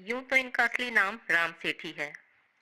यूं तो इनका असली नाम राम सेठी है,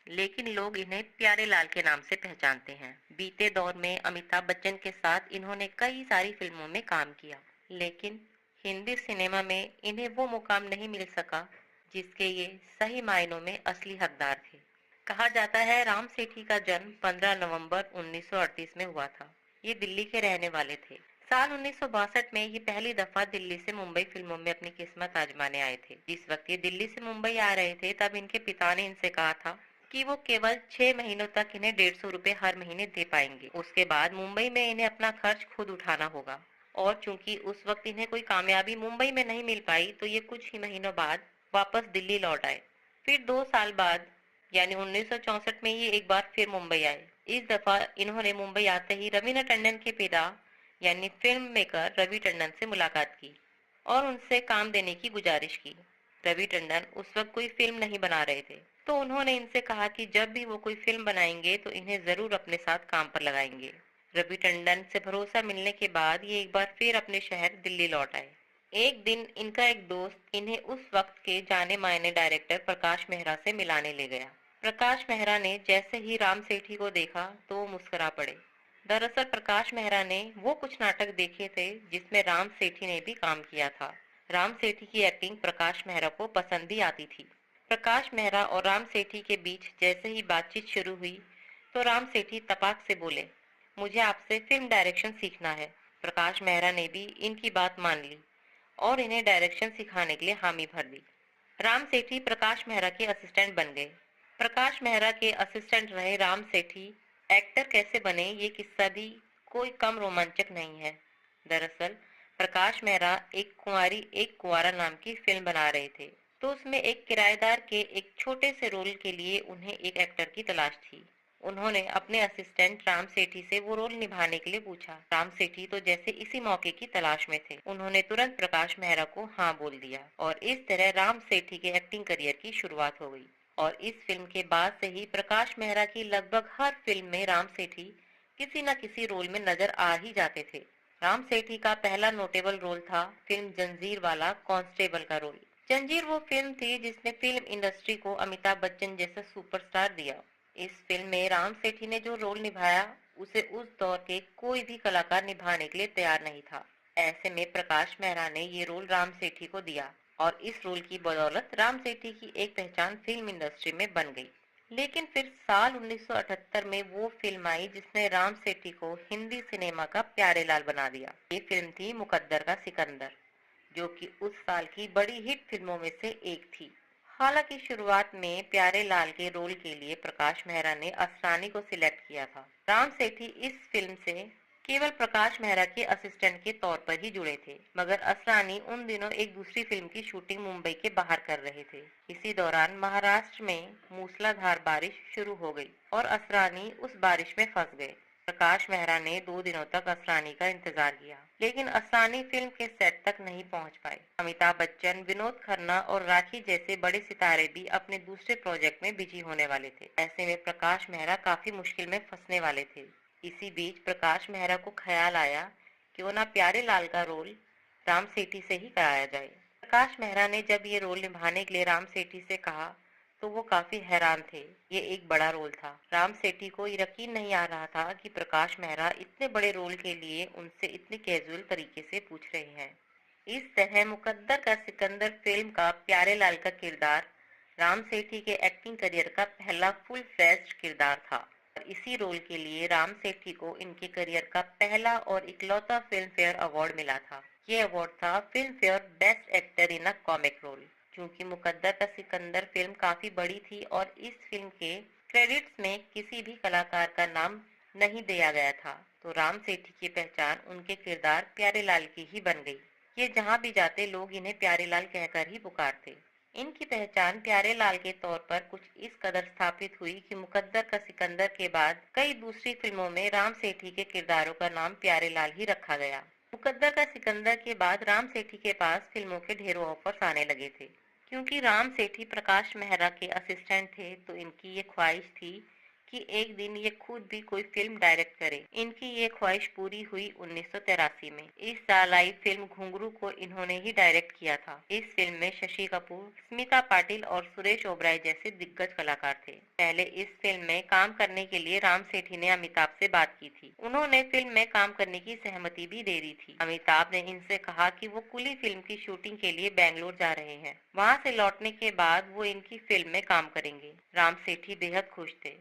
लेकिन लोग इन्हें प्यारे लाल के नाम से पहचानते हैं। बीते दौर में अमिताभ बच्चन के साथ इन्होंने कई सारी फिल्मों में काम किया, लेकिन हिंदी सिनेमा में इन्हें वो मुकाम नहीं मिल सका जिसके ये सही मायनों में असली हकदार थे। कहा जाता है राम सेठी का जन्म 15 नवंबर 1938 में हुआ था। ये दिल्ली के रहने वाले थे। साल 1962 में ये पहली दफा दिल्ली से मुंबई फिल्मों में अपनी किस्मत आजमाने आए थे। जिस वक्त ये दिल्ली से मुंबई आ रहे थे तब इनके पिता ने इनसे कहा था कि वो केवल 6 महीनों तक इन्हें 150 रुपए हर महीने दे पाएंगे। उसके बाद मुंबई में इन्हें अपना खर्च खुद उठाना होगा। और चूंकि उस वक्त इन्हें कोई कामयाबी मुंबई में नहीं मिल पाई तो ये कुछ ही महीनों बाद वापस दिल्ली लौट आए। फिर 2 साल बाद यानी 1964 में ये एक बार फिर मुंबई आए। इस दफा इन्होंने मुंबई आते ही रवीना टंडन के पिता यानी फिल्म मेकर रवि टंडन से मुलाकात की और उनसे काम देने की गुजारिश की। रवि टंडन उस वक्त कोई फिल्म नहीं बना रहे थे, तो उन्होंने इनसे कहा कि जब भी वो कोई फिल्म बनाएंगे तो इन्हें जरूर अपने साथ काम पर लगाएंगे। रवि टंडन से भरोसा मिलने के बाद ये एक बार फिर अपने शहर दिल्ली लौट आए। एक दिन इनका एक दोस्त इन्हें उस वक्त के जाने माने डायरेक्टर प्रकाश मेहरा से मिलाने ले गया। प्रकाश मेहरा ने जैसे ही राम सेठी को देखा तो वो मुस्कुरा पड़े। दरअसल प्रकाश मेहरा ने वो कुछ नाटक देखे थे जिसमें राम सेठी ने भी काम किया था। राम सेठी की एक्टिंग प्रकाश मेहरा को पसंद भी आती थी। प्रकाश मेहरा और राम सेठी के बीच जैसे ही बातचीत शुरू हुई तो राम सेठी तपाक से बोले, मुझे आपसे फिल्म डायरेक्शन सीखना है। प्रकाश मेहरा ने भी इनकी बात मान ली और इन्हें डायरेक्शन सिखाने के लिए हामी भर दी। राम सेठी प्रकाश मेहरा के असिस्टेंट बन गए। प्रकाश मेहरा के असिस्टेंट रहे राम सेठी एक्टर कैसे बने ये किस्सा भी कोई कम रोमांचक नहीं है। दरअसल प्रकाश मेहरा एक कुंवारी एक कुंवारा नाम की फिल्म बना रहे थे, तो उसमें एक किराएदार के एक छोटे से रोल के लिए उन्हें एक एक्टर की तलाश थी। उन्होंने अपने असिस्टेंट राम सेठी से वो रोल निभाने के लिए पूछा। राम सेठी तो जैसे इसी मौके की तलाश में थे, उन्होंने तुरंत प्रकाश मेहरा को हाँ बोल दिया और इस तरह राम सेठी के एक्टिंग करियर की शुरुआत हो गई। और इस फिल्म के बाद से ही प्रकाश मेहरा की लगभग हर फिल्म में राम सेठी किसी न किसी रोल में नजर आ ही जाते थे। राम सेठी का पहला नोटेबल रोल था फिल्म जंजीर वाला कांस्टेबल का रोल। जंजीर वो फिल्म थी जिसने फिल्म इंडस्ट्री को अमिताभ बच्चन जैसा सुपरस्टार दिया। इस फिल्म में राम सेठी ने जो रोल निभाया उसे उस दौर के कोई भी कलाकार निभाने के लिए तैयार नहीं था। ऐसे में प्रकाश मेहरा ने ये रोल राम सेठी को दिया और इस रोल की बदौलत राम सेठी की एक पहचान फिल्म इंडस्ट्री में बन गई। लेकिन फिर साल 1978 में वो फिल्म आई जिसने राम सेठी को हिंदी सिनेमा का प्यारे लाल बना दिया। ये फिल्म थी मुकद्दर का सिकंदर, जो कि उस साल की बड़ी हिट फिल्मों में से एक थी। हालांकि शुरुआत में प्यारे लाल के रोल के लिए प्रकाश मेहरा ने असरानी को सिलेक्ट किया था। राम सेठी इस फिल्म से केवल प्रकाश मेहरा के असिस्टेंट के तौर पर ही जुड़े थे, मगर असरानी उन दिनों एक दूसरी फिल्म की शूटिंग मुंबई के बाहर कर रहे थे। इसी दौरान महाराष्ट्र में मूसलाधार बारिश शुरू हो गई और असरानी उस बारिश में फंस गए। प्रकाश मेहरा ने 2 दिनों तक असरानी का इंतजार किया, लेकिन असरानी फिल्म के सेट तक नहीं पहुंच पाए। अमिताभ बच्चन, विनोद खन्ना और राखी जैसे बड़े सितारे भी अपने दूसरे प्रोजेक्ट में बिजी होने वाले थे। ऐसे में प्रकाश मेहरा काफी मुश्किल में फंसने वाले थे। इसी बीच प्रकाश मेहरा को ख्याल आया क्यों ना प्यारे लाल का रोल राम सेठी से ही कराया जाए। प्रकाश मेहरा ने जब ये रोल निभाने के लिए राम सेठी से कहा तो वो काफी हैरान थे। ये एक बड़ा रोल था। राम सेठी को यकीन नहीं आ रहा था कि प्रकाश मेहरा इतने बड़े रोल के लिए उनसे इतने कैजुअल तरीके से पूछ रहे हैं। इस तरह मुकद्दर का सिकंदर फिल्म का प्यारे लाल का किरदार राम सेठी के एक्टिंग करियर का पहला फुल फ्लेज्ड किरदार था। और इसी रोल के लिए राम सेठी को इनके करियर का पहला और इकलौता फिल्म फेयर अवार्ड मिला था। ये अवार्ड था Filmfare best actor in a comic role. क्योंकि मुकद्दर का सिकंदर फिल्म काफी बड़ी थी और इस फिल्म के क्रेडिट्स में किसी भी कलाकार का नाम नहीं दिया गया था, तो राम सेठी की पहचान उनके किरदार प्यारे लाल की ही बन गई। ये जहाँ भी जाते लोग इन्हें प्यारे लाल कहकर ही पुकारते। इनकी पहचान प्यारे लाल के तौर पर कुछ इस कदर स्थापित हुई कि मुकद्दर का सिकंदर के बाद कई दूसरी फिल्मों में राम सेठी के किरदारों का नाम प्यारे लाल ही रखा गया। मुकद्दर का सिकंदर के बाद राम सेठी के पास फिल्मों के ढेरों ऑफर्स आने लगे थे। क्योंकि राम सेठी प्रकाश मेहरा के असिस्टेंट थे तो इनकी ये ख्वाहिश थी कि एक दिन ये खुद भी कोई फिल्म डायरेक्ट करे। इनकी ये ख्वाहिश पूरी हुई 1983 में। इस साल आई फिल्म घुंगरू को इन्होंने ही डायरेक्ट किया था। इस फिल्म में शशि कपूर, स्मिता पाटिल और सुरेश ओबराय जैसे दिग्गज कलाकार थे। पहले इस फिल्म में काम करने के लिए राम सेठी ने अमिताभ से बात की थी। उन्होंने फिल्म में काम करने की सहमति भी दे दी थी। अमिताभ ने इनसे कहा कि वो कुली फिल्म की शूटिंग के लिए बेंगलोर जा रहे हैं। वहां से लौटने के बाद वो इनकी फिल्म में काम करेंगे। राम सेठी बेहद खुश थे।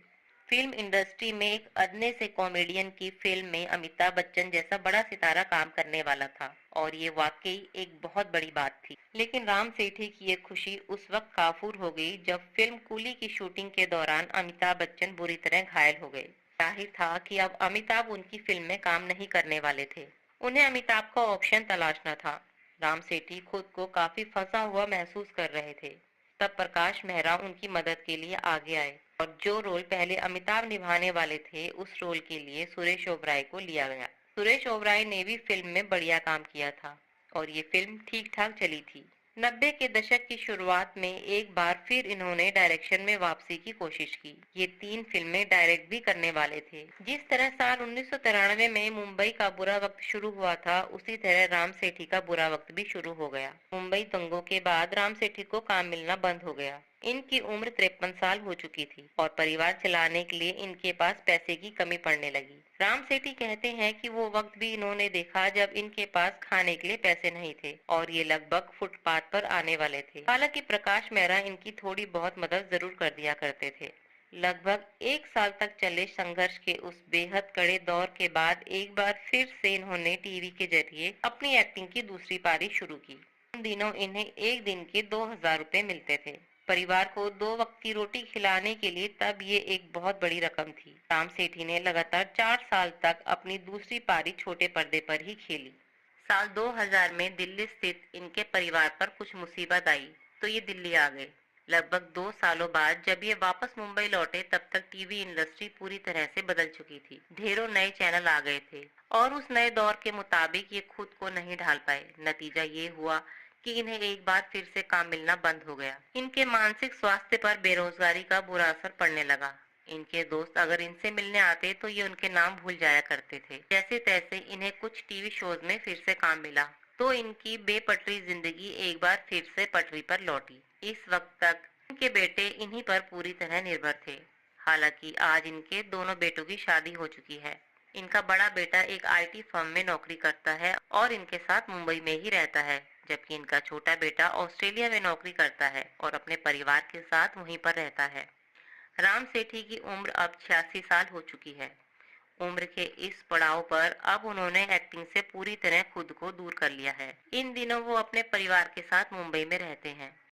फिल्म इंडस्ट्री में एक अदने से कॉमेडियन की फिल्म में अमिताभ बच्चन जैसा बड़ा सितारा काम करने वाला था और ये वाकई एक बहुत बड़ी बात थी। लेकिन राम सेठी की ये खुशी उस वक्त काफूर हो गई जब फिल्म कूली की शूटिंग के दौरान अमिताभ बच्चन बुरी तरह घायल हो गए। जाहिर था कि अब अमिताभ उनकी फिल्म में काम नहीं करने वाले थे। उन्हें अमिताभ का ऑप्शन तलाशना था। राम सेठी खुद को काफी फंसा हुआ महसूस कर रहे थे। तब प्रकाश मेहरा उनकी मदद के लिए आगे आए और जो रोल पहले अमिताभ निभाने वाले थे उस रोल के लिए सुरेश ओबराय को लिया गया। सुरेश ओबराय ने भी फिल्म में बढ़िया काम किया था और ये फिल्म ठीक ठाक चली थी। 90 के दशक की शुरुआत में एक बार फिर इन्होंने डायरेक्शन में वापसी की कोशिश की। ये 3 फिल्में डायरेक्ट भी करने वाले थे। जिस तरह साल 1993 में मुंबई का बुरा वक्त शुरू हुआ था, उसी तरह राम सेठी का बुरा वक्त भी शुरू हो गया। मुंबई दंगों के बाद राम सेठी को काम मिलना बंद हो गया। इनकी उम्र 53 साल हो चुकी थी और परिवार चलाने के लिए इनके पास पैसे की कमी पड़ने लगी। राम सेठी कहते हैं कि वो वक्त भी इन्होंने देखा जब इनके पास खाने के लिए पैसे नहीं थे और ये लगभग फुटपाथ पर आने वाले थे। हालांकि प्रकाश मेहरा इनकी थोड़ी बहुत मदद जरूर कर दिया करते थे। लगभग 1 साल तक चले संघर्ष के उस बेहद कड़े दौर के बाद एक बार फिर से इन्होंने टीवी के जरिए अपनी एक्टिंग की दूसरी पारी शुरू की। उन दिनों इन्हें एक दिन के 2000 रुपए मिलते थे। परिवार को 2 वक्त की रोटी खिलाने के लिए तब ये एक बहुत बड़ी रकम थी। राम सेठी ने लगातार 4 साल तक अपनी दूसरी पारी छोटे पर्दे पर ही खेली। साल 2000 में दिल्ली स्थित इनके परिवार पर कुछ मुसीबत आई तो ये दिल्ली आ गए। लगभग 2 सालों बाद जब ये वापस मुंबई लौटे तब तक टीवी इंडस्ट्री पूरी तरह से बदल चुकी थी। ढेरों नए चैनल आ गए थे और उस नए दौर के मुताबिक ये खुद को नहीं ढाल पाए। नतीजा ये हुआ कि इन्हें एक बार फिर से काम मिलना बंद हो गया। इनके मानसिक स्वास्थ्य पर बेरोजगारी का बुरा असर पड़ने लगा। इनके दोस्त अगर इनसे मिलने आते तो ये उनके नाम भूल जाया करते थे। जैसे तैसे इन्हें कुछ टीवी शोज में फिर से काम मिला तो इनकी बेपटरी जिंदगी एक बार फिर से पटरी पर लौटी। इस वक्त तक इनके बेटे इन्हीं पर पूरी तरह निर्भर थे। हालांकि आज इनके दोनों बेटों की शादी हो चुकी है। इनका बड़ा बेटा एक आईटी फर्म में नौकरी करता है और इनके साथ मुंबई में ही रहता है, जबकि इनका छोटा बेटा ऑस्ट्रेलिया में नौकरी करता है और अपने परिवार के साथ वहीं पर रहता है। राम सेठी की उम्र अब 86 साल हो चुकी है। उम्र के इस पड़ाव पर अब उन्होंने एक्टिंग से पूरी तरह खुद को दूर कर लिया है। इन दिनों वो अपने परिवार के साथ मुंबई में रहते हैं।